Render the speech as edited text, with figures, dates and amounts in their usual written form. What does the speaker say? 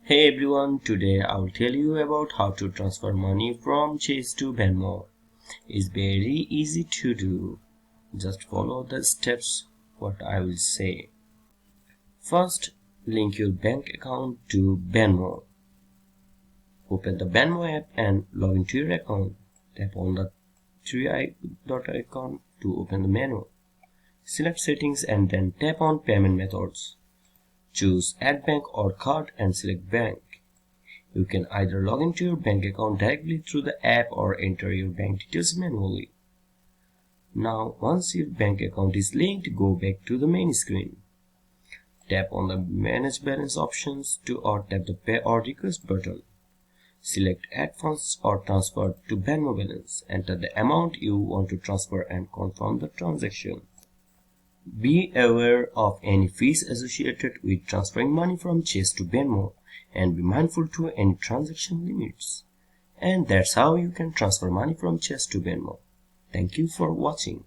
Hey everyone, today I'll tell you about how to transfer money from Chase to Venmo. It's very easy to do. Just follow the steps what I will say. First, link your bank account to Venmo. Open the Venmo app and log into your account. Tap on the three-dot icon to open the menu. Select settings and then tap on payment methods. Choose add bank or card and select bank. You can either log into your bank account directly through the app or enter your bank details manually. Now, once your bank account is linked, go back to the main screen. Tap on the Manage Balance options or tap the Pay or Request button. Select Add Funds or Transfer to Venmo Balance. Enter the amount you want to transfer and confirm the transaction. Be aware of any fees associated with transferring money from Chase to Venmo and be mindful to any transaction limits. And that's how you can transfer money from Chase to Venmo. Thank you for watching.